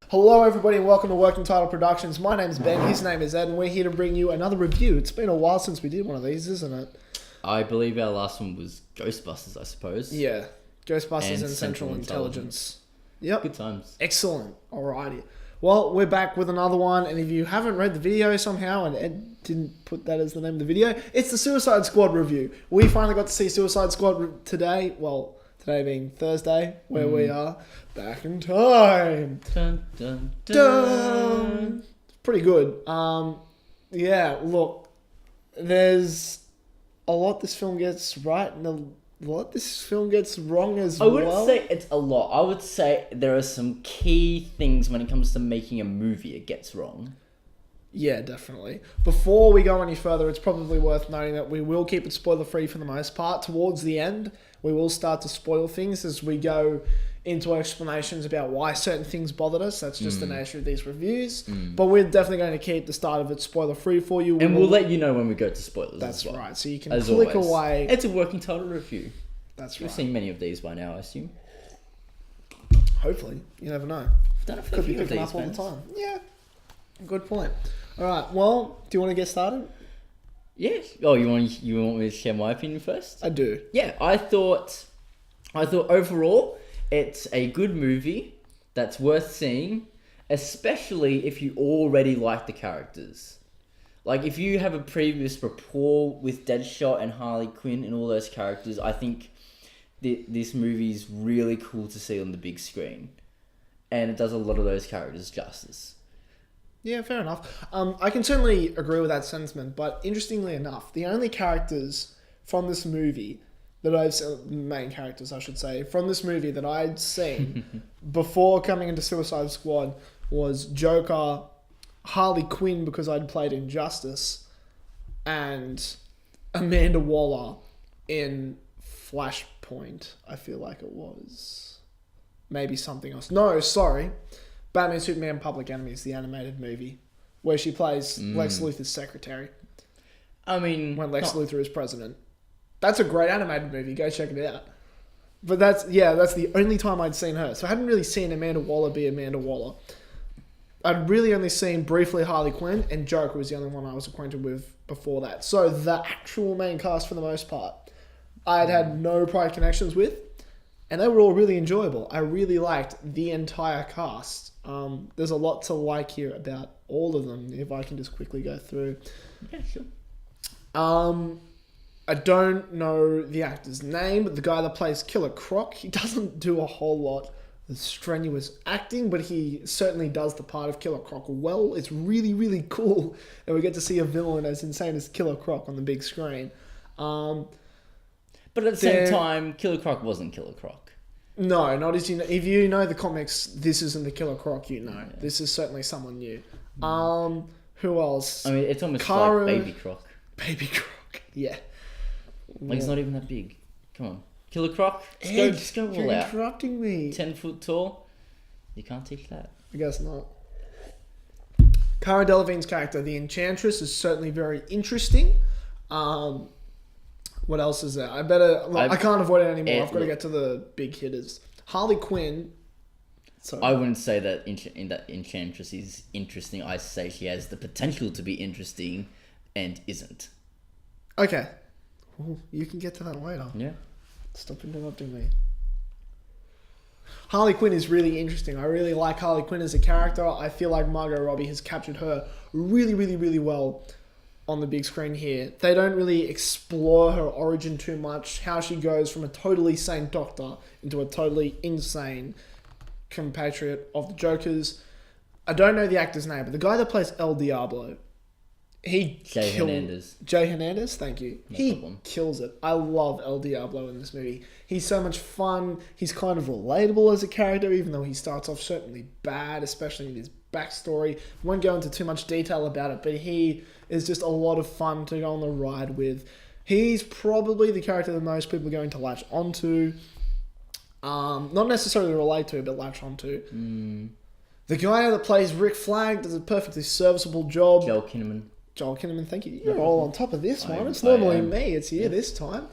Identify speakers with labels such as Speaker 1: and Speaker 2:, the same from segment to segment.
Speaker 1: Hello everybody and welcome to Working Title Productions. My name is Ben, his name is Ed, and we're here to bring you another review. It's been a while since we did one of these, isn't it?
Speaker 2: I believe our last one was Ghostbusters, I suppose.
Speaker 1: Yeah, Ghostbusters and Central Intelligence. Yep.
Speaker 2: Good times.
Speaker 1: Excellent. Alrighty. Well, we're back with another one, and if you haven't read the video somehow, and Ed didn't put that as the name of the video, it's the Suicide Squad review. We finally got to see Suicide Squad today, today being Thursday, where we are back in time. Dun, dun, dun. Pretty good. Yeah, look, there's a lot this film gets right and a lot this film gets wrong as well.
Speaker 2: I wouldn't say it's a lot. I would say there are some key things when it comes to making a movie it gets wrong.
Speaker 1: Yeah, definitely. Before we go any further, it's probably worth noting that we will keep it spoiler-free for the most part. Towards the end, we will start to spoil things as we go into explanations about why certain things bothered us. That's just the nature of these reviews. But we're definitely going to keep the start of it spoiler-free for you.
Speaker 2: And we'll let you know when we go to spoilers.
Speaker 1: That's
Speaker 2: as well.
Speaker 1: right. So you can
Speaker 2: As
Speaker 1: click
Speaker 2: always.
Speaker 1: away.
Speaker 2: It's a working title review.
Speaker 1: That's
Speaker 2: You've
Speaker 1: right.
Speaker 2: seen many of these by now, I assume.
Speaker 1: Hopefully. You never know.
Speaker 2: I've done a fair
Speaker 1: Could be
Speaker 2: few of
Speaker 1: picking
Speaker 2: these,
Speaker 1: up all the
Speaker 2: man.
Speaker 1: time. Yeah. Good point. All right. Well, do you want to get started?
Speaker 2: Yes. Oh, you want me to share my opinion first?
Speaker 1: I do.
Speaker 2: Yeah, I thought overall it's a good movie that's worth seeing, especially if you already like the characters. Like, if you have a previous rapport with Deadshot and Harley Quinn and all those characters, I think this movie is really cool to see on the big screen. And it does a lot of those characters justice.
Speaker 1: Yeah, fair enough. I can certainly agree with that sentiment, but interestingly enough, the only characters from this movie main characters, I should say, from this movie that I'd seen before coming into Suicide Squad was Joker, Harley Quinn because I'd played Injustice, and Amanda Waller in Flashpoint, I feel like it was. Maybe something else. No, sorry. Batman Superman Public Enemies, the animated movie, where she plays Lex Luthor's secretary.
Speaker 2: I mean...
Speaker 1: When Lex Luthor is president. That's a great animated movie. Go check it out. But that's the only time I'd seen her. So I hadn't really seen Amanda Waller be Amanda Waller. I'd really only seen briefly Harley Quinn, and Joker was the only one I was acquainted with before that. So the actual main cast, for the most part, I'd had no prior connections with, and they were all really enjoyable. I really liked the entire cast. There's a lot to like here about all of them, if I can just quickly go through.
Speaker 2: Yeah, sure.
Speaker 1: I don't know the actor's name, but the guy that plays Killer Croc, he doesn't do a whole lot of strenuous acting, but he certainly does the part of Killer Croc well. It's really, really cool that we get to see a villain as insane as Killer Croc on the big screen.
Speaker 2: But at the same time, Killer Croc wasn't Killer Croc.
Speaker 1: No, not as you know. If you know the comics, this isn't the Killer Croc you know.
Speaker 2: Yeah.
Speaker 1: This is certainly someone new. Who else?
Speaker 2: I mean, it's almost
Speaker 1: Kara-
Speaker 2: like Baby Croc.
Speaker 1: Baby Croc, yeah.
Speaker 2: Like, it's not even that big. Come on. Killer Croc, just go all
Speaker 1: you're
Speaker 2: out.
Speaker 1: interrupting me.
Speaker 2: 10 foot tall. You can't teach that.
Speaker 1: I guess not. Cara Delevingne's character, the Enchantress, is certainly very interesting. What else is there? I can't avoid it anymore. I've got to get to the big hitters. Harley Quinn. Sorry.
Speaker 2: I wouldn't say that Enchantress is interesting. I say she has the potential to be interesting and isn't.
Speaker 1: Okay. Well, you can get to that later.
Speaker 2: Yeah.
Speaker 1: Stop interrupting me. Harley Quinn is really interesting. I really like Harley Quinn as a character. I feel like Margot Robbie has captured her really, really, really well on the big screen here. They don't really explore her origin too much, how she goes from a totally sane doctor into a totally insane compatriot of the Joker's. I don't know the actor's name, but the guy that plays El Diablo, Jay Hernandez, thank you. He kills it. I love El Diablo in this movie. He's so much fun. He's kind of relatable as a character, even though he starts off certainly bad, especially in his backstory. I won't go into too much detail about it, but he is just a lot of fun to go on the ride with. He's probably the character that most people are going to latch onto. Not necessarily relate to, but latch onto. The guy that plays Rick Flag does a perfectly serviceable job. Joel Kinnaman, thank you. You're all on top of this one. It's normally me. It's here this time.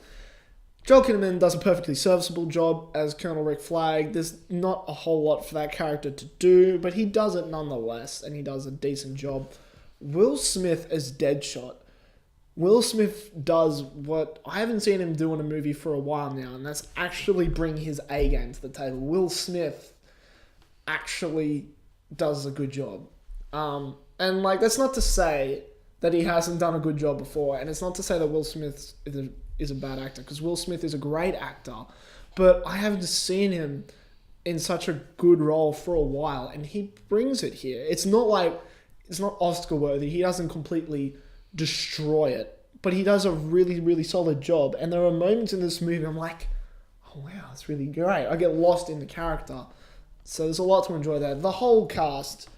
Speaker 1: Joel Kinnaman does a perfectly serviceable job as Colonel Rick Flag. There's not a whole lot for that character to do, but he does it nonetheless, and he does a decent job. Will Smith as Deadshot. Will Smith does what I haven't seen him do in a movie for a while now, and that's actually bring his A game to the table. Will Smith actually does a good job. And like, that's not to say that he hasn't done a good job before, and it's not to say that Will Smith is a bad actor, because Will Smith is a great actor, but I haven't seen him in such a good role for a while, and he brings it here. It's not Oscar worthy. He doesn't completely destroy it, but he does a really, really solid job. And there are moments in this movie I'm like, oh wow, that's really great. I get lost in the character. So there's a lot to enjoy there. The whole cast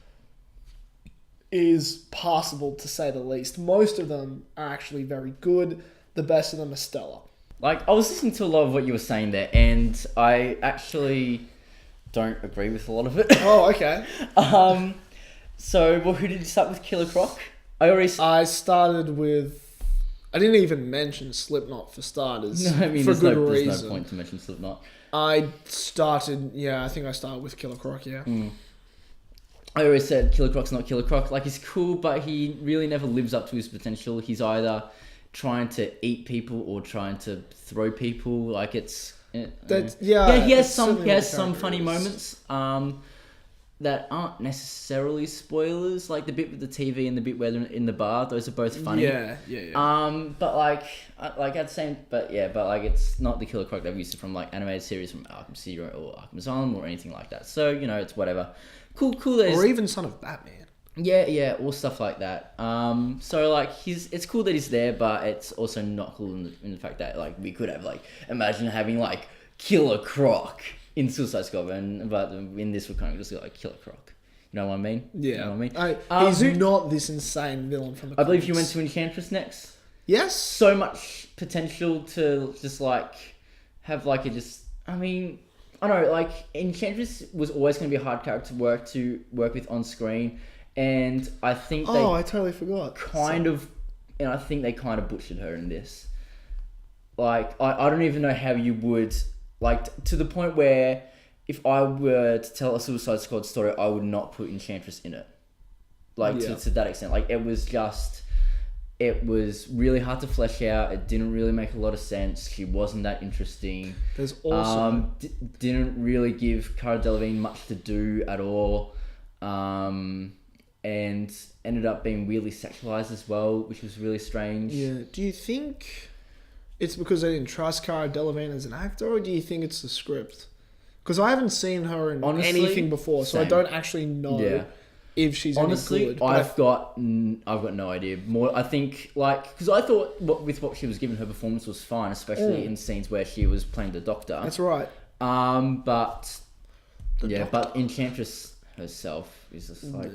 Speaker 1: is passable, to say the least. Most of them are actually very good. The best of them are stellar.
Speaker 2: Like, I was listening to a lot of what you were saying there, and I actually don't agree with a lot of it.
Speaker 1: Oh, okay.
Speaker 2: So, well, who did you start with? Killer Croc?
Speaker 1: I started with... I didn't even mention Slipknot for starters.
Speaker 2: No, I mean,
Speaker 1: for
Speaker 2: there's
Speaker 1: good
Speaker 2: no
Speaker 1: reason.
Speaker 2: point to mention Slipknot.
Speaker 1: I started with Killer Croc, yeah.
Speaker 2: I always said Killer Croc's not Killer Croc. Like, he's cool, but he really never lives up to his potential. He's either trying to eat people or trying to throw people. Like, it's... he has some funny moments that aren't necessarily spoilers. Like, the bit with the TV and the bit where they're in the bar, those are both funny.
Speaker 1: Yeah.
Speaker 2: But it's not the Killer Croc that we used to from like animated series from Arkham City or Arkham Asylum or anything like that. So, you know, it's whatever. Cool.
Speaker 1: Or even Son of Batman.
Speaker 2: Yeah, all stuff like that. So like it's cool that he's there, but it's also not cool in the fact that like we could have like imagine having like Killer Croc in Suicide Squad, but in this we're kind of just got like Killer Croc. You know what I mean?
Speaker 1: Yeah.
Speaker 2: You know what I mean?
Speaker 1: He's not this insane villain from the
Speaker 2: I believe
Speaker 1: comics.
Speaker 2: you went to Enchantress next.
Speaker 1: Yes.
Speaker 2: So much potential to just like have like I mean, I don't know, like Enchantress was always going to be a hard character to work with on screen, and I think
Speaker 1: I totally forgot.
Speaker 2: And I think they kind of butchered her in this. Like, I don't even know how you would, like, to the point where if I were to tell a Suicide Squad story, I would not put Enchantress in it. Like, to that extent. Like, it was really hard to flesh out. It didn't really make a lot of sense. She wasn't that interesting.
Speaker 1: There's also...
Speaker 2: didn't really give Cara Delevingne much to do at all. And ended up being weirdly sexualized as well, which was really strange.
Speaker 1: Yeah. Do you think it's because they didn't trust Cara Delevingne as an actor, or do you think it's the script? Because I haven't seen her in anything before, so I don't actually know if she's any good.
Speaker 2: I've got no idea. More, I think, like, because I thought what she was given, her performance was fine, especially in scenes where she was playing the Doctor.
Speaker 1: That's right.
Speaker 2: But Enchantress herself is just like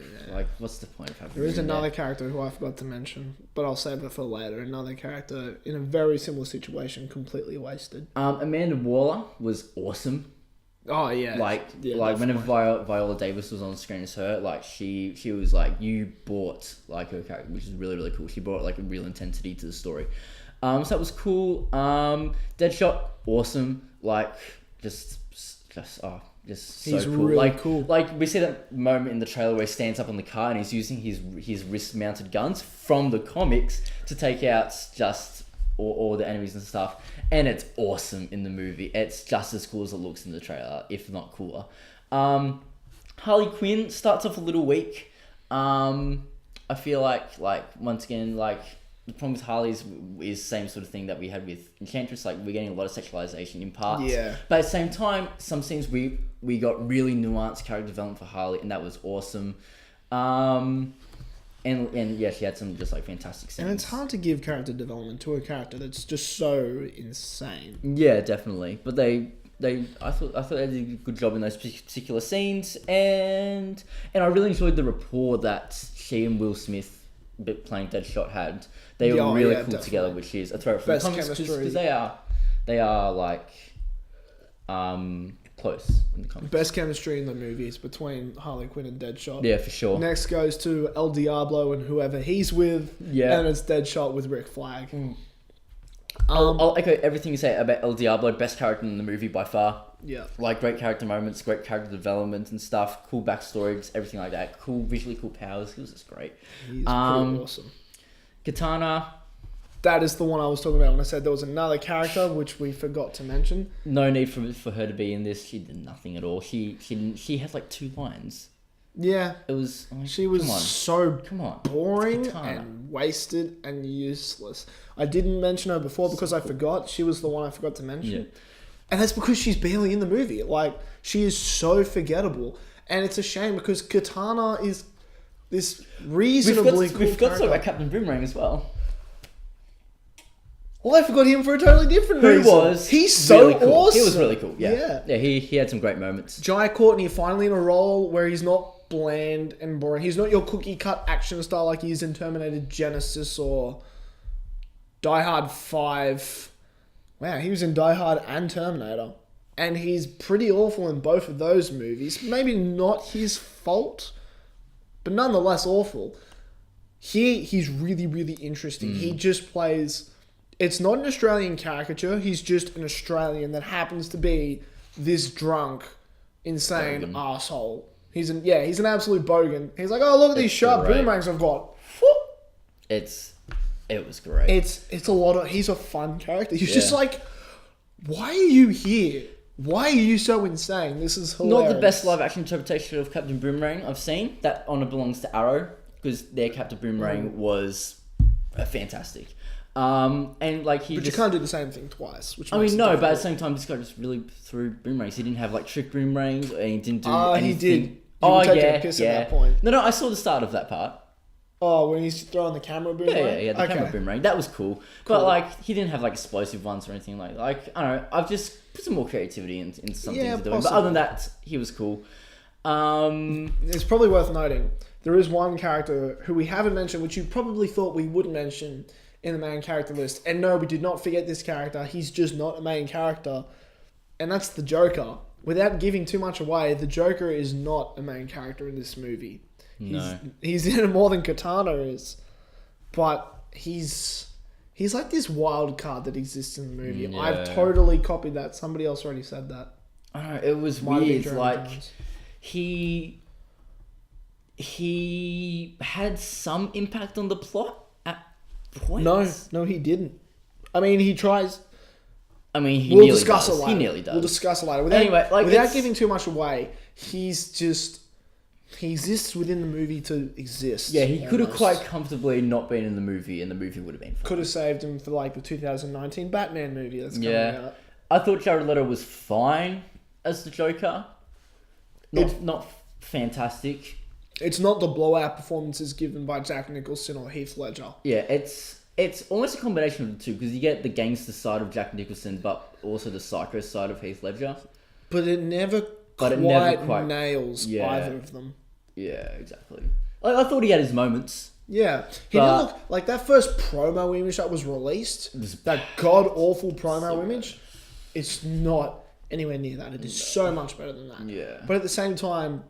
Speaker 2: what's the point of having
Speaker 1: there is another character who I forgot to mention, but I'll save it for later. Another character in a very similar situation, completely wasted.
Speaker 2: Amanda Waller was awesome.
Speaker 1: Oh yeah,
Speaker 2: whenever Viola Davis was on screen as her, like she was like, you brought like her character, which is really, really cool. She brought like a real intensity to the story. So that was cool. Deadshot, awesome. Like just so
Speaker 1: he's
Speaker 2: cool.
Speaker 1: Really
Speaker 2: like
Speaker 1: cool.
Speaker 2: Like we see that moment in the trailer where he stands up on the car and he's using his wrist mounted guns from the comics to take out just all the enemies and stuff. And it's awesome in the movie. It's just as cool as it looks in the trailer, if not cooler. Harley Quinn starts off a little weak. I feel like once again, like the problem with Harley is same sort of thing that we had with Enchantress. Like we're getting a lot of sexualization in parts. Yeah. But at the same time, some scenes we got really nuanced character development for Harley, and that was awesome. And yeah, she had some just like fantastic scenes.
Speaker 1: And it's hard to give character development to a character that's just so insane.
Speaker 2: Yeah, definitely. But I thought they did a good job in those particular scenes, and I really enjoyed the rapport that she and Will Smith playing Deadshot had. They were really cool definitely together, which is a throw from the comics because they are like close in the comics.
Speaker 1: Best chemistry in the movies between Harley Quinn and Deadshot.
Speaker 2: Yeah, for sure.
Speaker 1: Next goes to El Diablo and whoever he's with. Yeah. And it's Deadshot with Rick Flag.
Speaker 2: I'll echo everything you say about El Diablo. Best character in the movie by far.
Speaker 1: Yeah.
Speaker 2: Like, great character moments, great character development and stuff, cool backstory, just everything like that. Cool, visually cool powers. He was just great.
Speaker 1: He's pretty awesome.
Speaker 2: Katana.
Speaker 1: That is the one I was talking about when I said there was another character which we forgot to mention.
Speaker 2: No need for her to be in this. She did nothing at all. She had like 2 lines.
Speaker 1: Yeah.
Speaker 2: It was. Like,
Speaker 1: she was so boring
Speaker 2: Katana.
Speaker 1: and wasted and useless. I didn't mention her before because I forgot. She was the one I forgot to mention. Yeah. And that's because she's barely in the movie. Like, she is so forgettable. And it's a shame because Katana is this reasonably cool
Speaker 2: We've got to talk about Captain Boomerang as well.
Speaker 1: Well, I forgot him for a totally different reason.
Speaker 2: Who was?
Speaker 1: He's so
Speaker 2: really cool.
Speaker 1: awesome.
Speaker 2: He was really cool. Yeah. He had some great moments.
Speaker 1: Jai Courtney finally in a role where he's not bland and boring. He's not your cookie cut action star like he is in Terminator Genesis or Die Hard 5. Wow, he was in Die Hard and Terminator. And he's pretty awful in both of those movies. Maybe not his fault, but nonetheless awful. Here, he's really, really interesting. He just plays... It's not an Australian caricature. He's just an Australian that happens to be this drunk, insane arsehole. He's an absolute bogan. He's like, oh, look at these sharp boomerangs I've got.
Speaker 2: It was great.
Speaker 1: It's a lot of... He's a fun character. He's just like, why are you here? Why are you so insane? This is hilarious.
Speaker 2: Not the best live action interpretation of Captain Boomerang I've seen. That honour belongs to Arrow because their Captain Boomerang was fantastic. And like
Speaker 1: but you can't do the same thing twice. Which
Speaker 2: but at the same time, this guy just really threw boomerangs. He didn't have like trick boomerangs, and he didn't do anything.
Speaker 1: He did. A piss at that point.
Speaker 2: No, I saw the start of that part.
Speaker 1: Oh, when he's throwing the camera boomerang?
Speaker 2: Yeah, the camera boomerang. That was cool. But like, he didn't have like explosive ones or anything like I don't know. I've just put some more creativity into some things to do. But other than that, he was cool.
Speaker 1: It's probably worth noting there is one character who we haven't mentioned, which you probably thought we would mention in the main character list. And no, we did not forget this character. He's just not a main character. And that's the Joker. Without giving too much away, the Joker is not a main character in this movie. He's in it more than Katana is. But he's like this wild card that exists in the movie. Yeah. I've totally copied that. Somebody else already said that.
Speaker 2: I don't know. It was weird. Like, he had some impact on the plot at points.
Speaker 1: No, he didn't. I mean, he tries...
Speaker 2: we'll discuss it later. He nearly does.
Speaker 1: We'll discuss it later. Without giving too much away, he exists within the movie to exist.
Speaker 2: Yeah, he could have quite comfortably not been in the movie, and the movie would have been fine.
Speaker 1: Could have saved him for like the 2019 Batman movie that's coming out.
Speaker 2: I thought Jared Leto was fine as the Joker. Not fantastic.
Speaker 1: It's not the blowout performances given by Jack Nicholson or Heath Ledger.
Speaker 2: Yeah, it's almost a combination of the two, because you get the gangster side of Jack Nicholson, but also the psycho side of Heath Ledger.
Speaker 1: But it never quite nails either of them.
Speaker 2: Yeah, exactly. I thought he had his moments.
Speaker 1: Yeah. He didn't look... Like, that first promo image that was released, that god-awful promo image, it's not anywhere near that. It is so much better than that.
Speaker 2: Yeah.
Speaker 1: But at the same time,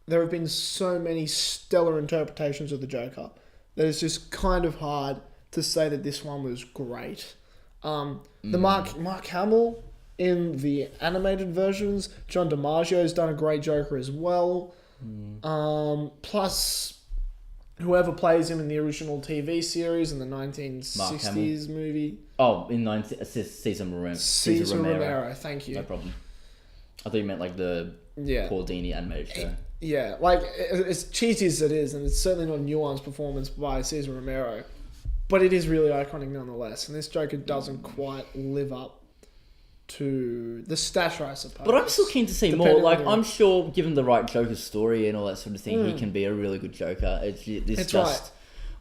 Speaker 1: there have been so many stellar interpretations of the Joker that it's just kind of hard to say that this one was great. The Mark Hamill in the animated versions, John DiMaggio's done a great Joker as well. Plus, whoever plays him in the original TV series in the 1960s movie.
Speaker 2: Oh, in Cesar Romero.
Speaker 1: Cesar Romero, thank you.
Speaker 2: No problem. I thought you meant like the Paul Dini animated show.
Speaker 1: Yeah, like, as cheesy as it is, and it's certainly not a nuanced performance by Cesar Romero, but it is really iconic nonetheless, and this Joker doesn't quite live up to the stature, I suppose.
Speaker 2: But I'm still keen to see more. Like, I'm sure, given the right Joker story and all that sort of thing, he can be a really good Joker.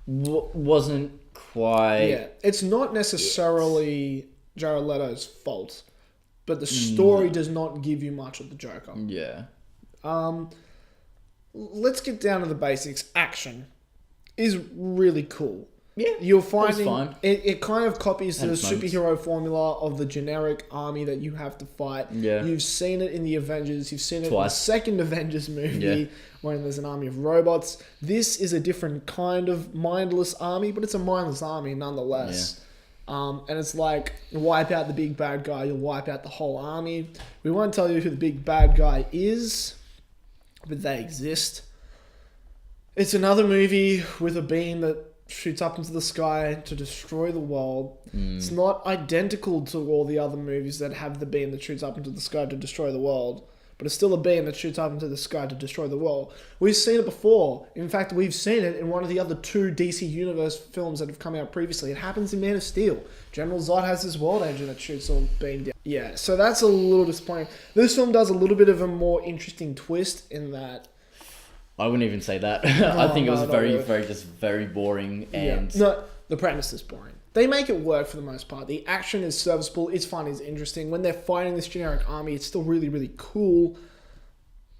Speaker 2: Wasn't quite...
Speaker 1: Yeah, it's not necessarily Jared Leto's fault, but the story does not give you much of the Joker.
Speaker 2: Yeah.
Speaker 1: Let's get down to the basics. Action is really cool.
Speaker 2: Yeah,
Speaker 1: you'll find it kind of copies the superhero formula of the generic army that you have to fight.
Speaker 2: Yeah.
Speaker 1: You've seen it in the Avengers. You've seen it in the second Avengers movie when there's an army of robots. This is a different kind of mindless army, but it's a mindless army nonetheless. And it's like, wipe out the big bad guy, you'll wipe out the whole army. We won't tell you who the big bad guy is, but they exist. It's another movie with a beam that shoots up into the sky to destroy the world. It's not identical to all the other movies that have the beam that shoots up into the sky to destroy the world, but it's still a beam that shoots up into the sky to destroy the world. We've seen it before. In fact, we've seen it in one of the other 2 DC Universe films that have come out previously. It happens in Man of Steel. General Zod has his world engine that shoots all beam down. Yeah, so that's a little disappointing. This film does a little bit of a more interesting twist in that.
Speaker 2: I wouldn't even say that. I think it was very boring and...
Speaker 1: Yeah. No, the premise is boring. They make it work for the most part. The action is serviceable, it's fun, it's interesting. When they're fighting this generic army, it's still really, really cool.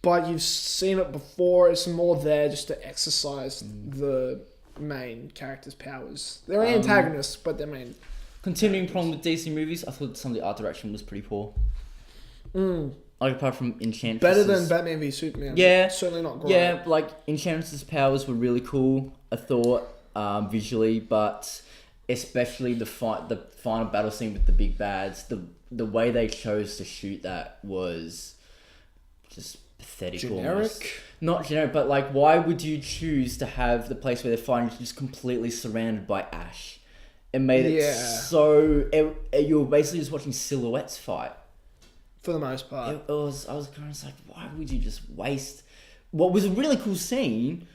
Speaker 1: But you've seen it before, it's more there just to exercise the main character's powers. They're antagonists, but they're main...
Speaker 2: Continuing problem with DC movies, I thought some of the art direction was pretty poor. Like, apart from Enchantress.
Speaker 1: Better than Batman v Superman.
Speaker 2: Yeah.
Speaker 1: Certainly not great.
Speaker 2: Yeah, like, Enchantress's powers were really cool, I thought, visually, but especially the final battle scene with the big bads, the way they chose to shoot that was just pathetic.
Speaker 1: Generic?
Speaker 2: Almost. Not generic, but, like, why would you choose to have the place where they're fighting just completely surrounded by ash? It made it so... you were basically just watching silhouettes fight.
Speaker 1: For the most part.
Speaker 2: I was kind of like, why would you just waste what was a really cool scene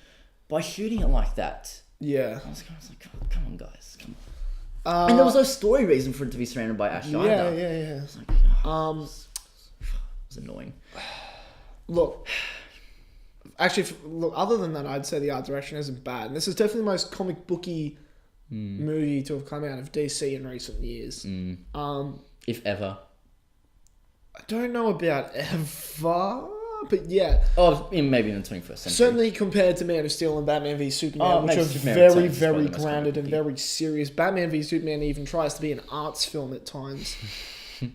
Speaker 2: by shooting it like that?
Speaker 1: Yeah.
Speaker 2: I was kind of like, come on, guys, come on. And there was no story reason for it to be surrounded by ash either.
Speaker 1: Yeah.
Speaker 2: I was like, it was annoying.
Speaker 1: Look, actually, other than that, I'd say the art direction isn't bad. And this is definitely the most comic booky movie to have come out of DC in recent years.
Speaker 2: If ever.
Speaker 1: I don't know about ever, but yeah.
Speaker 2: Oh, maybe in the 21st century.
Speaker 1: Certainly compared to Man of Steel and Batman v Superman, which are
Speaker 2: Superman
Speaker 1: very grounded and very serious. Batman v Superman even tries to be an arts film at times.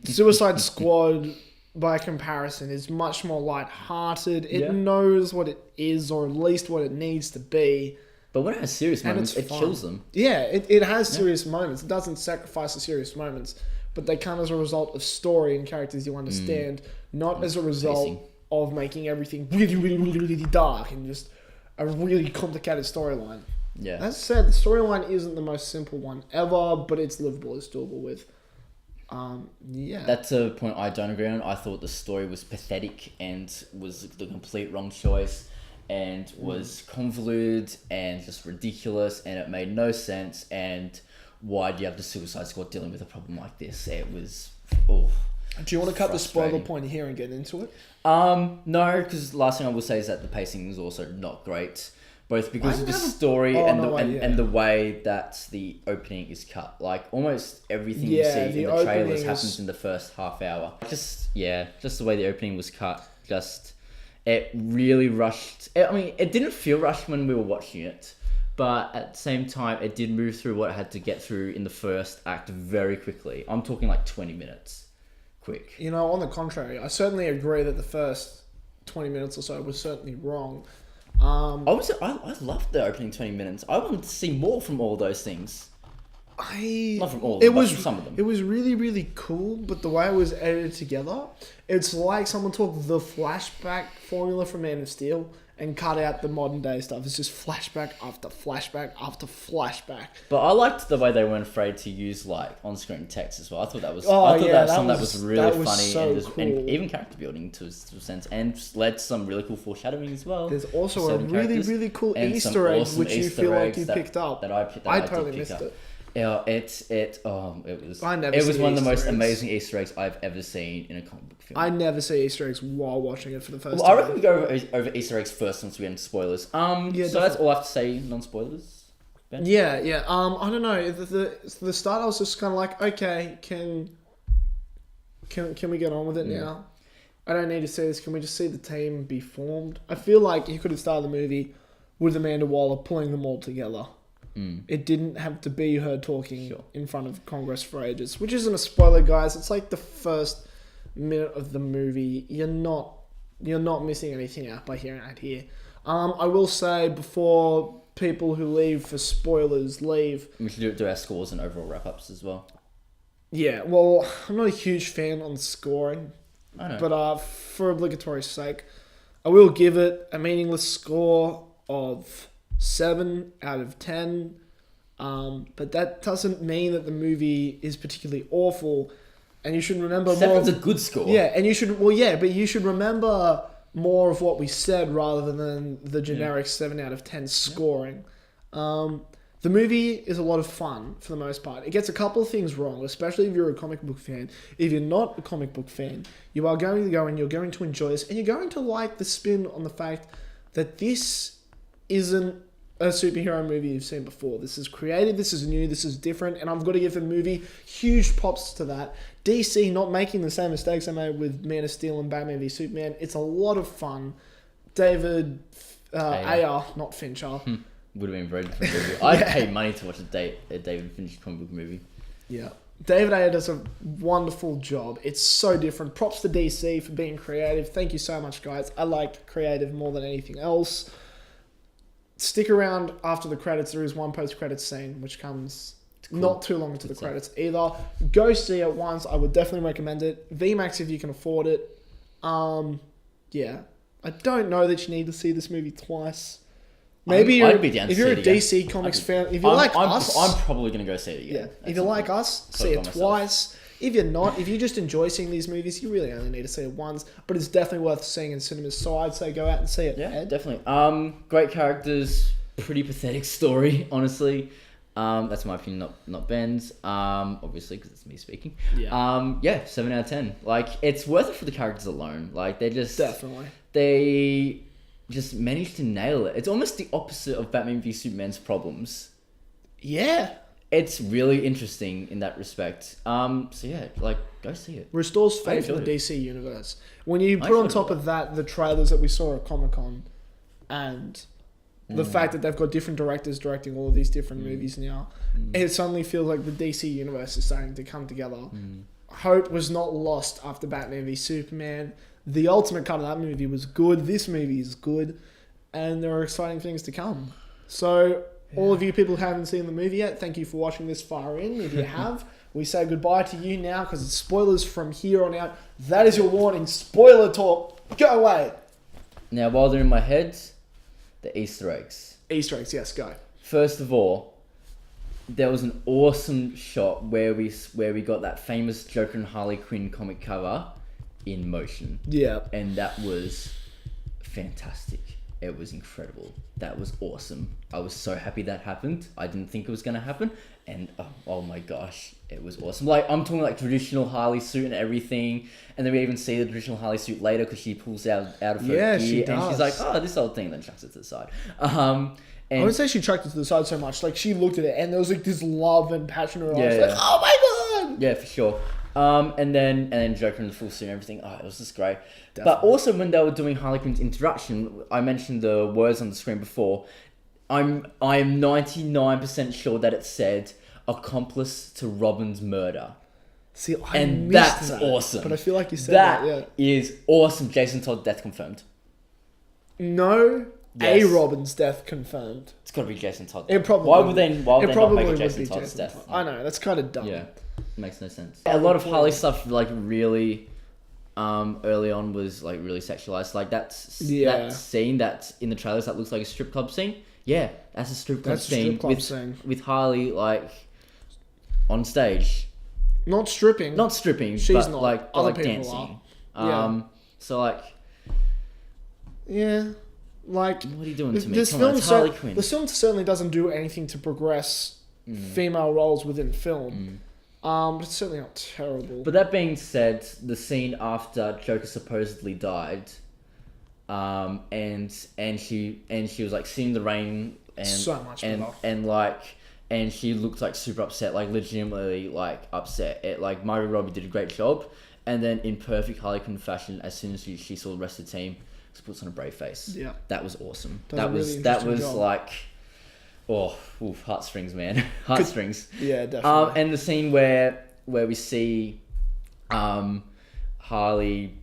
Speaker 1: Suicide Squad, by comparison, is much more light-hearted. It knows what it is, or at least what it needs to be.
Speaker 2: But when it has serious moments, it kills them.
Speaker 1: Yeah, it has serious moments. It doesn't sacrifice the serious moments, but they come as a result of story and characters you understand, not as a result of making everything really, really, really, really dark and just a really complicated storyline.
Speaker 2: Yeah.
Speaker 1: As I said, the storyline isn't the most simple one ever, but it's livable, it's doable with.
Speaker 2: That's a point I don't agree on. I thought the story was pathetic and was the complete wrong choice and was convoluted and just ridiculous and it made no sense. And why do you have the Suicide Squad dealing with a problem like this? It was... Do
Speaker 1: you want to cut the spoiler point here and get into it?
Speaker 2: No, because the last thing I will say is that the pacing is also not great. Both because of the story and the way that the opening is cut. Like, almost everything you see in the trailers happens in the first half hour. Just the way the opening was cut. It really rushed. It didn't feel rushed when we were watching it. But at the same time, it did move through what it had to get through in the first act very quickly. I'm talking like 20 minutes. Quick.
Speaker 1: You know, on the contrary, I certainly agree that the first 20 minutes or so was certainly wrong.
Speaker 2: I loved the opening 20 minutes. I wanted to see more from all those things. Not from all of them, but from some of them.
Speaker 1: It was really, really cool, but the way it was edited together, it's like someone took the flashback formula from Man of Steel and cut out the modern day stuff. It's just flashback after flashback after flashback.
Speaker 2: But I liked the way they weren't afraid to use like on-screen text as well. I thought that was that was really funny
Speaker 1: so
Speaker 2: and,
Speaker 1: cool.
Speaker 2: And even character building to a sense, and just led to some really cool foreshadowing as well.
Speaker 1: There's also a really, really cool Easter egg which you feel like you picked up. I totally missed it.
Speaker 2: Yeah, it was one of the most amazing Easter eggs I've ever seen in a comic book film.
Speaker 1: I never see Easter eggs while watching it for the first time.
Speaker 2: I reckon we go over Easter eggs first once we get into spoilers. So that's all I have to say, non-spoilers. Ben?
Speaker 1: Yeah. I don't know. The start I was just kind of like, okay, can we get on with it now? I don't need to see this. Can we just see the team be formed? I feel like you could have started the movie with Amanda Waller pulling them all together. It didn't have to be her talking in front of Congress for ages, which isn't a spoiler, guys. It's like the first minute of the movie. You're not missing anything out by hearing it here. I will say before people who leave for spoilers leave,
Speaker 2: we should do our scores and overall wrap-ups as well.
Speaker 1: Yeah, well, I'm not a huge fan on scoring,
Speaker 2: I know.
Speaker 1: but for obligatory sake, I will give it a meaningless score of 7 out of 10. But that doesn't mean that the movie is particularly awful, and you should remember
Speaker 2: Seven's
Speaker 1: more.
Speaker 2: a good score.
Speaker 1: Yeah, and you should but you should remember more of what we said rather than the generic 7 out of 10 scoring. The movie is a lot of fun for the most part. It gets a couple of things wrong, especially if you're a comic book fan. If you're not a comic book fan, you are going to go and you're going to enjoy this, and you're going to like the spin on the fact that this isn't a superhero movie you've seen before. This is creative, this is new, this is different, and I've got to give the movie huge props to that. DC not making the same mistakes they made with Man of Steel and Batman v Superman. It's a lot of fun. David Ayer, not Fincher.
Speaker 2: Would have been very different movie. I'd pay money to watch a David Fincher comic book movie.
Speaker 1: Yeah. David Ayer does a wonderful job. It's so different. Props to DC for being creative. Thank you so much, guys. I like creative more than anything else. Stick around after the credits. There is one post-credits scene, which comes not too long into the credits either. Go see it once. I would definitely recommend it. VMAX if you can afford it. Yeah. I don't know that you need to see this movie twice. Maybe
Speaker 2: I'd be down to
Speaker 1: if you're a
Speaker 2: see it again.
Speaker 1: DC Comics fan, if you're like us...
Speaker 2: I'm probably going to go see it again.
Speaker 1: Yeah, if you're like us, see it twice. If you're not, if you just enjoy seeing these movies, you really only need to see it once. But it's definitely worth seeing in cinemas. So I'd say go out and see it.
Speaker 2: Yeah,
Speaker 1: Ed?
Speaker 2: definitely. Great characters, pretty pathetic story, honestly. That's my opinion, not Ben's. Obviously, because it's me speaking.
Speaker 1: Yeah.
Speaker 2: 7 out of 10. Like, it's worth it for the characters alone. Like, they're just...
Speaker 1: Definitely.
Speaker 2: They just managed to nail it. It's almost the opposite of Batman v Superman's problems.
Speaker 1: Yeah.
Speaker 2: It's really interesting in that respect. So yeah, like, go see it.
Speaker 1: Restores faith in the DC universe. When you put on top of that the trailers that we saw at Comic-Con and the fact that they've got different directors directing all of these different movies now, it suddenly feels like the DC universe is starting to come together. Hope was not lost after Batman v Superman. The ultimate cut of that movie was good. This movie is good. And there are exciting things to come. So, all of you people who haven't seen the movie yet, thank you for watching this far in. If you have, we say goodbye to you now because it's spoilers from here on out. That is your warning. Spoiler talk. Go away.
Speaker 2: Now, while they're in my head, the Easter eggs.
Speaker 1: Easter eggs, yes, go.
Speaker 2: First of all, there was an awesome shot where we got that famous Joker and Harley Quinn comic cover in motion.
Speaker 1: Yeah.
Speaker 2: And that was fantastic. It was incredible. That was awesome. I was so happy that happened. I didn't think it was going to happen. And oh my gosh, it was awesome. Like, I'm talking like traditional Harley suit and everything. And then we even see the traditional Harley suit later because she pulls out of her gear.
Speaker 1: She does.
Speaker 2: And she's like, oh, this old thing. And then chucks it to the side. And
Speaker 1: I wouldn't say she chucked it to the side so much. Like, she looked at it and there was like this love and passion in her eyes.
Speaker 2: Yeah.
Speaker 1: Like, oh my god!
Speaker 2: Yeah, for sure. And then Joker in the full suit and everything. Oh, it was just great.
Speaker 1: Definitely.
Speaker 2: But also when they were doing Harley Quinn's introduction, I mentioned the words on the screen before. I am 99% sure that it said accomplice to Robin's murder.
Speaker 1: See, I
Speaker 2: And
Speaker 1: missed
Speaker 2: that's
Speaker 1: that,
Speaker 2: awesome.
Speaker 1: But I feel like you said that, yeah.
Speaker 2: That is awesome. Jason Todd death confirmed.
Speaker 1: No,
Speaker 2: Yes.
Speaker 1: A Robin's death confirmed.
Speaker 2: It's got to be Jason Todd.
Speaker 1: It probably
Speaker 2: Why would they not make a
Speaker 1: would
Speaker 2: Jason
Speaker 1: be
Speaker 2: Todd's
Speaker 1: Jason
Speaker 2: death?
Speaker 1: Todd. I know, that's kind of dumb.
Speaker 2: Yeah, makes no sense. A lot of Harley stuff, like, really, early on was like really sexualized. Like that scene that's in the trailers that looks like a strip club scene. Yeah, that's a strip club scene with Harley like on stage.
Speaker 1: Not stripping.
Speaker 2: Not stripping.
Speaker 1: She's
Speaker 2: but
Speaker 1: not.
Speaker 2: Like
Speaker 1: Other
Speaker 2: like
Speaker 1: people
Speaker 2: dancing.
Speaker 1: are.
Speaker 2: So like.
Speaker 1: Yeah. Like,
Speaker 2: what are you doing to me?
Speaker 1: This
Speaker 2: Come on, it's Harley Quinn.
Speaker 1: The film certainly doesn't do anything to progress female roles within film. But it's certainly not terrible.
Speaker 2: But that being said, the scene after Joker supposedly died, and she was like seeing the rain and
Speaker 1: so much better.
Speaker 2: and she looked like super upset, like legitimately like upset. Like Margot Robbie did a great job, and then in perfect Harley Quinn fashion, as soon as she saw the rest of the team, she puts on a brave face.
Speaker 1: Yeah,
Speaker 2: that was awesome.
Speaker 1: That was
Speaker 2: job. Like, heartstrings, man, heartstrings.
Speaker 1: Yeah, definitely.
Speaker 2: And the scene where we see, Harley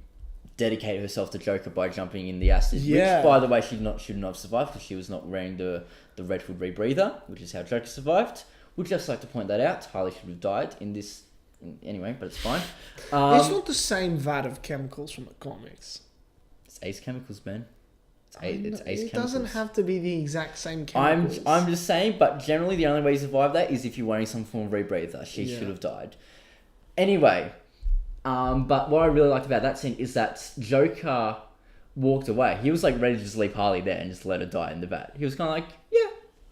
Speaker 2: dedicate herself to Joker by jumping in the acid, which by the way shouldn't have survived because she was not wearing the Red Hood rebreather, which is how Joker survived. Would just like to point that out. Harley should have died in this Anyway, but it's fine.
Speaker 1: It's not the same vat of chemicals from the comics.
Speaker 2: It's Ace Chemicals, man. It's Ace
Speaker 1: It
Speaker 2: Chemicals.
Speaker 1: doesn't have to be the exact same chemicals.
Speaker 2: I'm just saying, but generally the only way to survive that is if you're wearing some form of rebreather. She
Speaker 1: Yeah.
Speaker 2: should have died. Anyway, but what I really liked about that scene is that Joker walked away. He was like ready to just leave Harley there and just let her die in the vat. He was kind of like, yeah,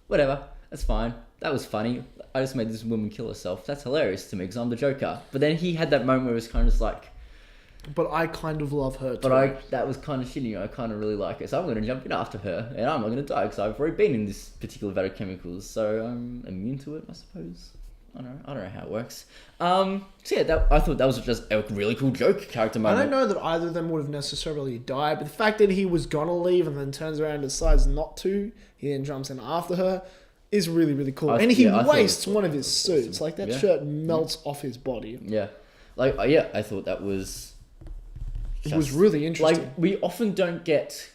Speaker 2: whatever, that's fine. That was funny. I just made this woman kill herself. That's hilarious to me because I'm the Joker. But then he had that moment where it was kind of just like,
Speaker 1: But I kind of love her too.
Speaker 2: but that was kind of shitty. I kind of really like it, so I'm going to jump in after her, and I'm not going to die because I've already been in this particular vat of chemicals, so I'm immune to it, I suppose. I don't know how it works. So yeah, I thought that was just a really cool joke character
Speaker 1: I
Speaker 2: moment.
Speaker 1: don't know that either of them would have necessarily died, but the fact that he was gonna leave and then turns around and decides not to, he then jumps in after her, is really, really cool. And he
Speaker 2: I thought it
Speaker 1: wastes
Speaker 2: was
Speaker 1: one of his suits. Like, that
Speaker 2: Yeah.
Speaker 1: shirt melts off his body.
Speaker 2: Yeah, I thought that was.
Speaker 1: It was really interesting.
Speaker 2: Like, we often don't get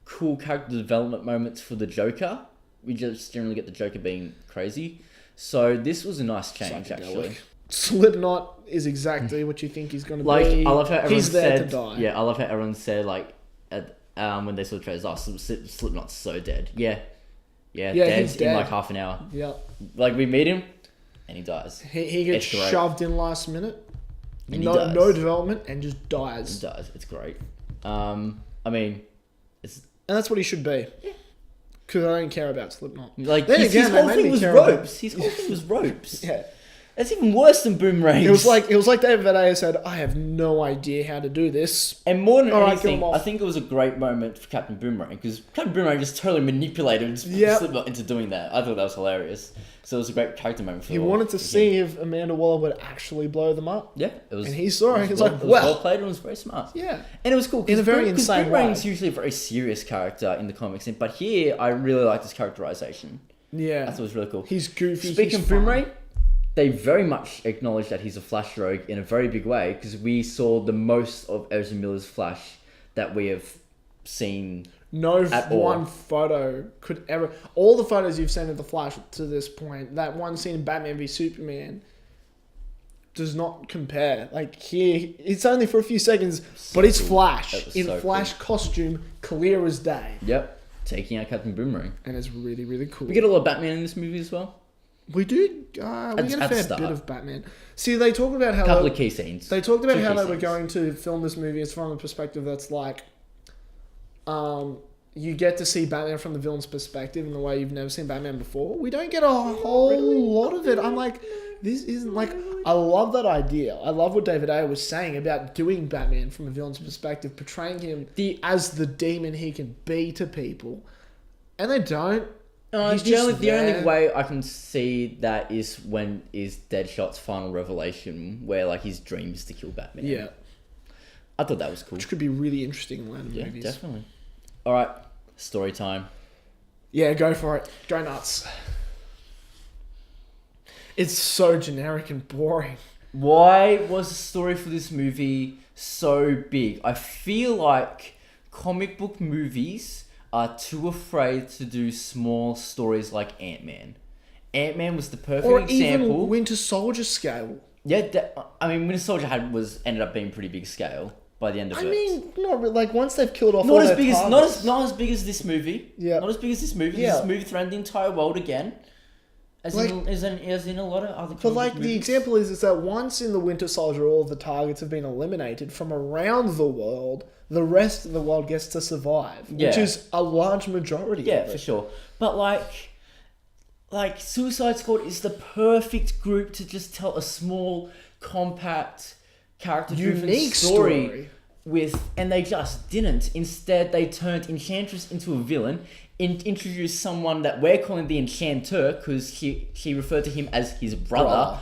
Speaker 2: cool character development moments for the Joker. We just generally get the Joker being crazy. So this was a nice change,
Speaker 1: Psychedelic.
Speaker 2: actually.
Speaker 1: Slipknot is exactly what you think he's gonna
Speaker 2: Like,
Speaker 1: be.
Speaker 2: I love how everyone
Speaker 1: he's there
Speaker 2: said,
Speaker 1: to die.
Speaker 2: yeah, I love how everyone said, like, when they saw the trailers, Slipknot's so dead. Yeah,
Speaker 1: Yeah,
Speaker 2: dead
Speaker 1: he's
Speaker 2: in
Speaker 1: dead.
Speaker 2: like half an hour.
Speaker 1: Yeah.
Speaker 2: Like, we meet him, and he dies.
Speaker 1: He gets
Speaker 2: It's great.
Speaker 1: shoved in last minute.
Speaker 2: And he
Speaker 1: No
Speaker 2: dies.
Speaker 1: development and just
Speaker 2: He
Speaker 1: dies.
Speaker 2: dies. It's great. I mean, it's
Speaker 1: And that's what he should be. Because I don't care about Slipknot.
Speaker 2: like
Speaker 1: Then
Speaker 2: his
Speaker 1: again, they
Speaker 2: whole
Speaker 1: made
Speaker 2: thing
Speaker 1: me
Speaker 2: was
Speaker 1: care about-
Speaker 2: ropes. His whole thing was ropes.
Speaker 1: Yeah.
Speaker 2: That's even worse than boomerangs.
Speaker 1: It was like David Ayer said, I have no idea how to do this.
Speaker 2: And more than
Speaker 1: All right,
Speaker 2: anything,
Speaker 1: kill 'em off.
Speaker 2: I think it was a great moment for Captain Boomerang because Captain Boomerang just totally manipulated
Speaker 1: Yep.
Speaker 2: Slipknot into doing that. I thought that was hilarious. So it was a great character moment for
Speaker 1: He wanted to see if Amanda Waller would actually blow them up.
Speaker 2: Yeah, it was.
Speaker 1: And he saw it. He was like,
Speaker 2: it was
Speaker 1: well.
Speaker 2: well played and it was very smart.
Speaker 1: Yeah.
Speaker 2: And it was cool
Speaker 1: In a very
Speaker 2: because
Speaker 1: insane
Speaker 2: Boomerang's
Speaker 1: way.
Speaker 2: usually a very serious character in the comics, but here I really liked his characterization. I
Speaker 1: Yeah.
Speaker 2: thought it was really cool.
Speaker 1: He's goofy.
Speaker 2: Speaking
Speaker 1: he's
Speaker 2: of Boomerang, they very much acknowledge that he's a Flash rogue in a very big way because we saw the most of Ezra Miller's Flash that we have seen.
Speaker 1: No
Speaker 2: at all.
Speaker 1: one photo could ever... All the photos you've seen of the Flash to this point, that one scene in Batman v Superman does not compare. Like, here, it's only for a few seconds, but it's
Speaker 2: cool.
Speaker 1: Flash.
Speaker 2: That was
Speaker 1: In
Speaker 2: so
Speaker 1: Flash costume, clear as day.
Speaker 2: Yep, taking out Captain Boomerang.
Speaker 1: And it's really, really cool.
Speaker 2: We get a lot of Batman in this movie as well.
Speaker 1: We do. We get a
Speaker 2: at the
Speaker 1: fair
Speaker 2: start.
Speaker 1: bit of Batman. See, they talk about how...
Speaker 2: A couple of key scenes.
Speaker 1: They talked about
Speaker 2: Two
Speaker 1: how
Speaker 2: key
Speaker 1: they were
Speaker 2: scenes.
Speaker 1: going to film this movie as from a perspective that's like, you get to see Batman from the villain's perspective in the way you've never seen Batman before. We don't get a whole lot of it. I'm like, this isn't like... I love that idea. I love what David Ayer was saying about doing Batman from a villain's perspective, portraying him as the demon he can be to people. And they don't. He's
Speaker 2: The
Speaker 1: just
Speaker 2: only
Speaker 1: there.
Speaker 2: way I can see that is when is Deadshot's final revelation, where like his dream is to kill Batman.
Speaker 1: Yeah.
Speaker 2: I thought that was cool.
Speaker 1: Which could be really interesting in later
Speaker 2: Yeah,
Speaker 1: movies.
Speaker 2: definitely. All right, story time.
Speaker 1: Yeah, go for it. Go nuts. It's so generic and boring.
Speaker 2: Why was the story for this movie so big? I feel like comic book movies are too afraid to do small stories like Ant-Man. Ant-Man was the perfect
Speaker 1: Or
Speaker 2: example.
Speaker 1: even Winter Soldier scale.
Speaker 2: Yeah, I mean, Winter Soldier ended up being pretty big scale by the end of
Speaker 1: I
Speaker 2: it.
Speaker 1: mean, not really, like once they've killed off
Speaker 2: not
Speaker 1: all
Speaker 2: as
Speaker 1: their
Speaker 2: big as
Speaker 1: targets.
Speaker 2: not as big as this movie.
Speaker 1: Yeah.
Speaker 2: Not as big as this movie.
Speaker 1: Yeah.
Speaker 2: This movie threatened the entire world again. As in a lot of other.
Speaker 1: But
Speaker 2: comic
Speaker 1: like
Speaker 2: book
Speaker 1: the
Speaker 2: movies.
Speaker 1: example is that once in the Winter Soldier all of the targets have been eliminated from around the world, the rest of the world gets to survive, which
Speaker 2: Yeah.
Speaker 1: is a large majority.
Speaker 2: Yeah,
Speaker 1: of it.
Speaker 2: for sure. But like Suicide Squad is the perfect group to just tell a small, compact, character-driven
Speaker 1: Unique
Speaker 2: story
Speaker 1: story.
Speaker 2: with, and they just didn't. Instead, they turned Enchantress into a villain. Introduced someone that we're calling the Enchanter because she referred to him as his brother.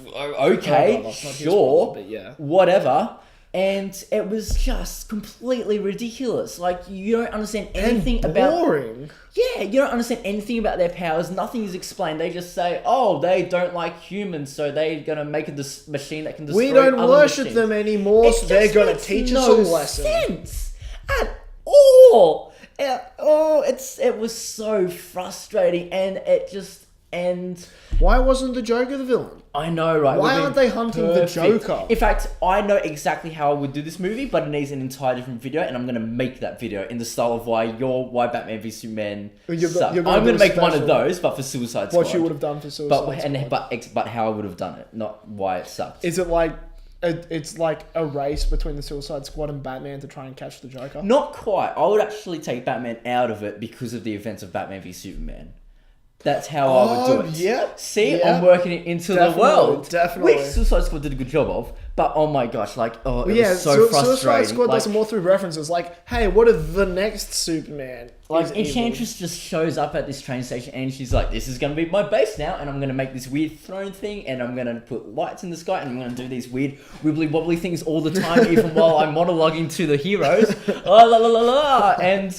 Speaker 2: Okay,
Speaker 1: Brother, not his
Speaker 2: sure,
Speaker 1: brother, but yeah.
Speaker 2: whatever. And it was just completely ridiculous. Like, you don't understand anything about...
Speaker 1: boring.
Speaker 2: Yeah, you don't understand anything about their powers. Nothing is explained. They just say, oh, they don't like humans, so they're going to make a machine that can destroy
Speaker 1: We don't
Speaker 2: other
Speaker 1: worship
Speaker 2: machines.
Speaker 1: them anymore,
Speaker 2: It
Speaker 1: so they're
Speaker 2: just
Speaker 1: going to
Speaker 2: makes
Speaker 1: teach us
Speaker 2: no
Speaker 1: a lesson.
Speaker 2: sense at all. It was so frustrating, and And
Speaker 1: Why wasn't the Joker the villain?
Speaker 2: I know, right?
Speaker 1: Why aren't they hunting the Joker?
Speaker 2: In fact, I know exactly how I would do this movie, but it needs an entire different video, and I'm gonna make that video in the style of why Batman v Superman sucked. I'm gonna make one of those, but for Suicide Squad.
Speaker 1: What you would have done for Suicide Squad.
Speaker 2: But how I would have done it, not why it sucked.
Speaker 1: Is it like it's like a race between the Suicide Squad and Batman to try and catch the Joker?
Speaker 2: Not quite. I would actually take Batman out of it because of the events of Batman v Superman. That's how I would do it.
Speaker 1: Yeah.
Speaker 2: See, I'm working it into the world.
Speaker 1: Definitely.
Speaker 2: Which Suicide Squad did a good job of. But oh my gosh, like, it was so frustrating.
Speaker 1: Suicide Squad
Speaker 2: like,
Speaker 1: does more through references. Like, hey, what if the next Superman?
Speaker 2: Like, Enchantress just shows up at this train station and she's like, this is going to be my base now, and I'm going to make this weird throne thing, and I'm going to put lights in the sky, and I'm going to do these weird wibbly wobbly things all the time, even while I'm monologuing to the heroes. Oh, la la la la. And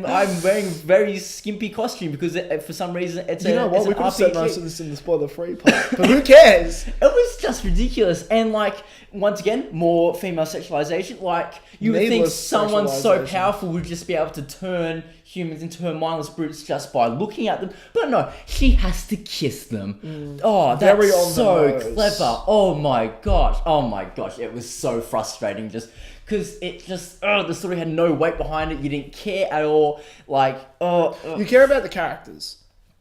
Speaker 2: I'm wearing a very skimpy costume because for some reason it's
Speaker 1: you know what?
Speaker 2: it's
Speaker 1: We
Speaker 2: an
Speaker 1: could have said
Speaker 2: RPG.
Speaker 1: most of this in the spoiler-free part, but who cares?
Speaker 2: It was just ridiculous. And like, once again, more female sexualization. Like, you would think
Speaker 1: Needless
Speaker 2: someone so
Speaker 1: sexualization.
Speaker 2: powerful would just be able to turn humans into her mindless brutes just by looking at them. But no, she has to kiss them. Oh,
Speaker 1: Very
Speaker 2: that's
Speaker 1: on the
Speaker 2: so
Speaker 1: nose.
Speaker 2: clever. Oh my gosh. It was so frustrating just because it just, the story had no weight behind it. You didn't care at all. Like,
Speaker 1: You care about the characters.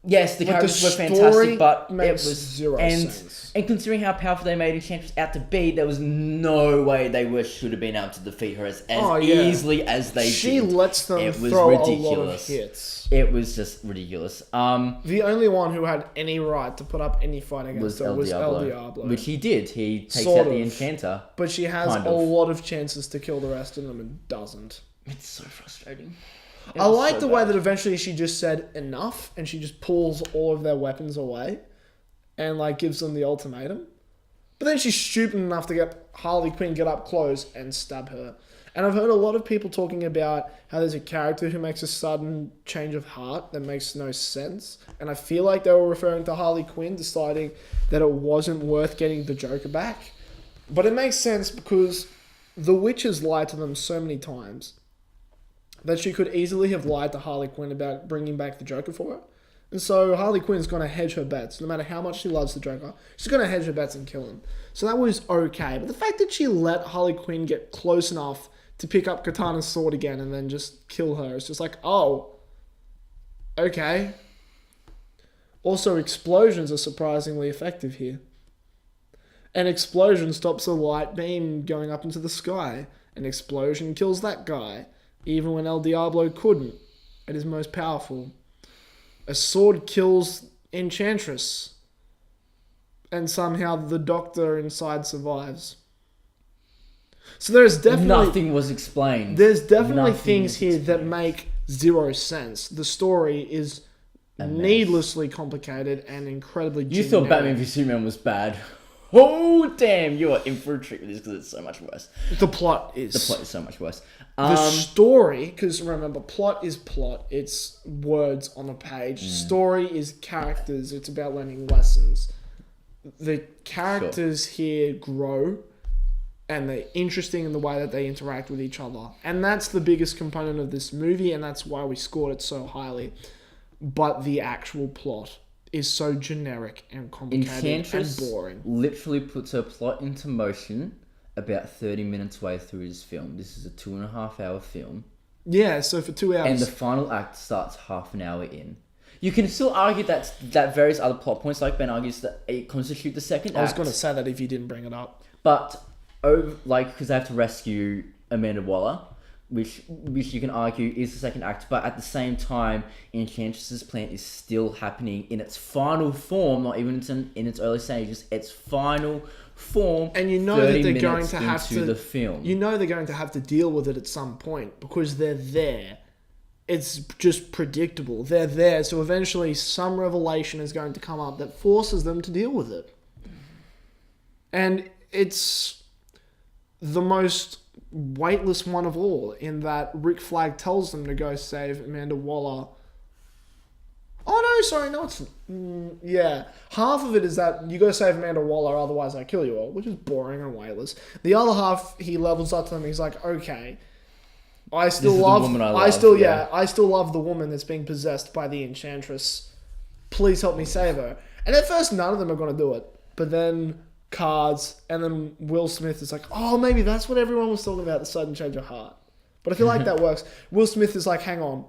Speaker 2: yes, the
Speaker 1: But
Speaker 2: characters
Speaker 1: the
Speaker 2: were
Speaker 1: story
Speaker 2: fantastic, but
Speaker 1: makes
Speaker 2: it was
Speaker 1: zero sense.
Speaker 2: And considering how powerful they made Enchantress out to be, there was no way they should have been able to defeat her as easily as they did.
Speaker 1: She lets them
Speaker 2: It was
Speaker 1: throw a lot of
Speaker 2: ridiculous.
Speaker 1: hits.
Speaker 2: It was just ridiculous.
Speaker 1: The only one who had any right to put up any fight against her was El Diablo.
Speaker 2: Which he did. He takes
Speaker 1: Sort
Speaker 2: out the
Speaker 1: of.
Speaker 2: Enchanter.
Speaker 1: But she has
Speaker 2: Kind
Speaker 1: a
Speaker 2: of.
Speaker 1: lot of chances to kill the rest of them and doesn't.
Speaker 2: It's so frustrating.
Speaker 1: I like the way that eventually she just said enough and she just pulls all of their weapons away and like gives them the ultimatum. But then she's stupid enough to get Harley Quinn get up close and stab her. And I've heard a lot of people talking about how there's a character who makes a sudden change of heart that makes no sense. And I feel like they were referring to Harley Quinn deciding that it wasn't worth getting the Joker back. But it makes sense because the witches lied to them so many times that she could easily have lied to Harley Quinn about bringing back the Joker for her. And so Harley Quinn's going to hedge her bets. No matter how much she loves the Joker, she's going to hedge her bets and kill him. So that was okay. But the fact that she let Harley Quinn get close enough to pick up Katana's sword again and then just kill her, it's just like, oh, okay. Also, explosions are surprisingly effective here. An explosion stops a light beam going up into the sky. An explosion kills that guy. Even when El Diablo couldn't, at his most powerful. A sword kills Enchantress. And somehow the Doctor inside survives. So there's definitely...
Speaker 2: Nothing was explained.
Speaker 1: There's definitely
Speaker 2: Nothing
Speaker 1: things
Speaker 2: was
Speaker 1: here that
Speaker 2: explained.
Speaker 1: make zero sense. The story is needlessly complicated and incredibly
Speaker 2: You
Speaker 1: generic.
Speaker 2: thought Batman v Superman was bad. Oh, damn. You are in for a treat with this because it's so much worse.
Speaker 1: The plot is...
Speaker 2: The plot is so much worse.
Speaker 1: The story, because remember, plot is plot. It's words on a page. Story is characters. It's about learning lessons. The characters here grow, and they're interesting in the way that they interact with each other. And that's the biggest component of this movie, and that's why we scored it so highly. But the actual plot is so generic and complicated
Speaker 2: Enchantress
Speaker 1: and boring.
Speaker 2: literally puts her plot into motion about 30 minutes way through this film. This is a 2.5 hour film.
Speaker 1: Yeah, so for 2 hours...
Speaker 2: And the final act starts half an hour in. You can still argue that various other plot points, like Ben argues, that it constitute the second act.
Speaker 1: I was going to say that if you didn't bring it up.
Speaker 2: But, because they have to rescue Amanda Waller, which you can argue is the second act, but at the same time, Enchantress's plan is still happening in its final form, not even in its early stages, its final form.
Speaker 1: And you know that
Speaker 2: 30
Speaker 1: they're going
Speaker 2: minutes
Speaker 1: to have
Speaker 2: into
Speaker 1: to...
Speaker 2: the film.
Speaker 1: You know they're going to have to deal with it at some point because they're there. It's just predictable. They're there, so eventually some revelation is going to come up that forces them to deal with it. And it's the most weightless one of all, in that Rick Flag tells them to go save Amanda Waller. Oh no, sorry, no, it's... yeah. Half of it is that you go save Amanda Waller, otherwise I kill you all, which is boring and weightless. The other half, he levels up to them, he's like, okay, I still love the woman I still love the woman that's being possessed by the Enchantress. please help me save her. And at first, none of them are going to do it. But then cards, and then Will Smith is like, oh, maybe that's what everyone was talking about, the sudden change of heart. But I feel like that works. Will Smith is like, hang on,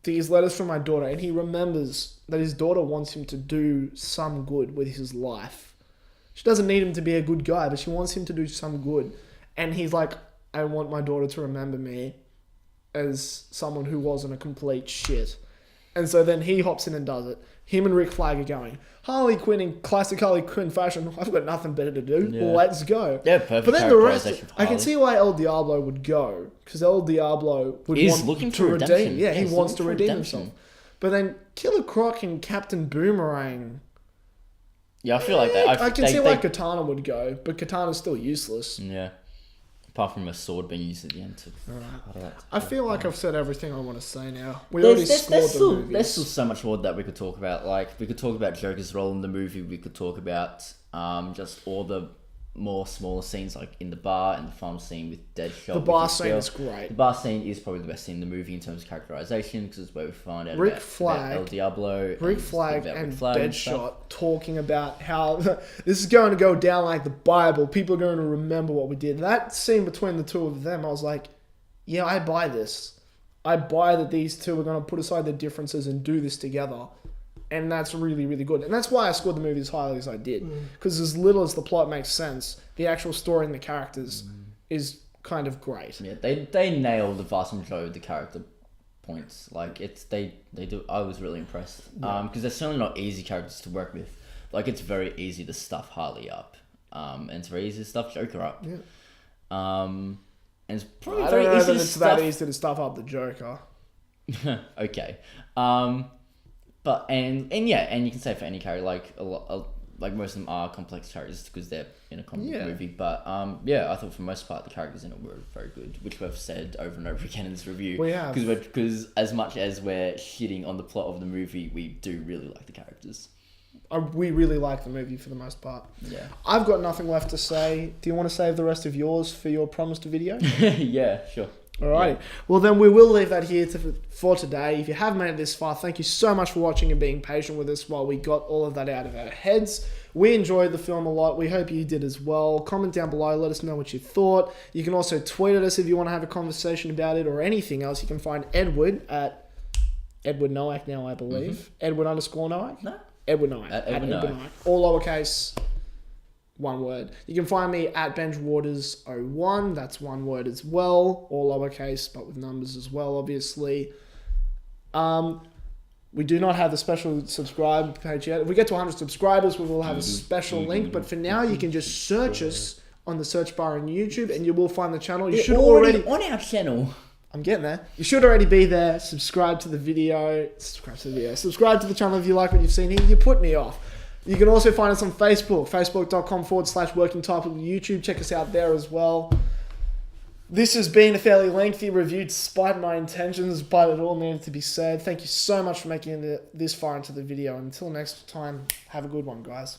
Speaker 1: these letters from my daughter, and he remembers that his daughter wants him to do some good with his life. She doesn't need him to be a good guy, but she wants him to do some good. And he's like, I want my daughter to remember me as someone who wasn't a complete shit. And so then he hops in and does it. Him and Rick Flag are going. Harley Quinn in classic Harley Quinn fashion. I've got nothing better to do.
Speaker 2: Yeah.
Speaker 1: Let's go.
Speaker 2: Yeah, perfect.
Speaker 1: But then the rest,
Speaker 2: characterization for
Speaker 1: I can
Speaker 2: Harley.
Speaker 1: see why El Diablo would go. Because El Diablo would
Speaker 2: He's
Speaker 1: want
Speaker 2: looking
Speaker 1: to
Speaker 2: for
Speaker 1: redeem.
Speaker 2: redemption.
Speaker 1: Yeah,
Speaker 2: Yeah,
Speaker 1: he
Speaker 2: he's
Speaker 1: wants to
Speaker 2: looking for
Speaker 1: redeem
Speaker 2: redemption.
Speaker 1: himself. But then Killer Croc and Captain Boomerang.
Speaker 2: Yeah, I feel like that.
Speaker 1: I can see why Katana would go, but Katana's still useless.
Speaker 2: Yeah. Apart from a sword being used at the end.
Speaker 1: I feel like I've said everything I want to say now. We already scored the movies.
Speaker 2: There's still so much more that we could talk about. Like, we could talk about Joker's role in the movie. We could talk about just all the more smaller scenes, like in the bar and the farm scene with Deadshot.
Speaker 1: The bar scene is
Speaker 2: The
Speaker 1: great.
Speaker 2: bar scene is probably the best scene in the movie in terms of characterization, because it's where we find out
Speaker 1: Rick
Speaker 2: about
Speaker 1: Flag,
Speaker 2: El Diablo,
Speaker 1: Rick Flag
Speaker 2: about
Speaker 1: and
Speaker 2: Rick Flag
Speaker 1: Deadshot
Speaker 2: stuff.
Speaker 1: talking about how this is going to go down like the Bible. People are going to remember what we did. That scene between the two of them, I was like, yeah, I buy this. I buy that these two are going to put aside their differences and do this together. And that's really, really good. And that's why I scored the movie as highly as I did. Because as little as the plot makes sense, the actual story and the characters is kind of great.
Speaker 2: Yeah, they nail the vast majority of the character points. Like, they do. I was really impressed. Because they're certainly not easy characters to work with. Like, it's very easy to stuff Harley up. And it's very easy to stuff Joker up.
Speaker 1: Yeah.
Speaker 2: And it's probably
Speaker 1: I
Speaker 2: very
Speaker 1: don't know
Speaker 2: easy
Speaker 1: that
Speaker 2: to
Speaker 1: it's that
Speaker 2: stuff.
Speaker 1: easy to stuff up the Joker.
Speaker 2: Okay. But and you can say for any character, like like most of them are complex characters because they're in a comic book movie. But yeah, I thought for the most part the characters in it were very good, which we've said over and over again in this review.
Speaker 1: We have.
Speaker 2: Because as much as we're shitting on the plot of the movie, we do really like the characters.
Speaker 1: We really like the movie for the most part.
Speaker 2: Yeah.
Speaker 1: I've got nothing left to say. Do you want to save the rest of yours for your promised video?
Speaker 2: Yeah, sure.
Speaker 1: Alrighty.
Speaker 2: Yeah.
Speaker 1: Well, then we will leave that here for today. If you have made it this far, thank you so much for watching and being patient with us while we got all of that out of our heads. We enjoyed the film a lot. We hope you did as well. Comment down below. Let us know what you thought. You can also tweet at us if you want to have a conversation about it or anything else. You can find Edward at Edward Nowak now, I believe. Edward _ Nowak?
Speaker 2: No.
Speaker 1: Edward Nowak.
Speaker 2: At Edward Nowak.
Speaker 1: All lowercase, one word. You can find me at BenjWaters01. That's one word as well. All lowercase, but with numbers as well, obviously. We do not have the special subscribe page yet. If we get to 100 subscribers, we will have a special link. But for now, you can just search us on the search bar on YouTube, and you will find the channel. You should already
Speaker 2: on our channel.
Speaker 1: I'm getting there. You should already be there. Subscribe to the video. Subscribe to the channel if you like what you've seen here. You put me off. You can also find us on Facebook. Facebook.com/working title YouTube. Check us out there as well. This has been a fairly lengthy review despite my intentions, but it all needed to be said. Thank you so much for making it this far into the video. Until next time, have a good one, guys.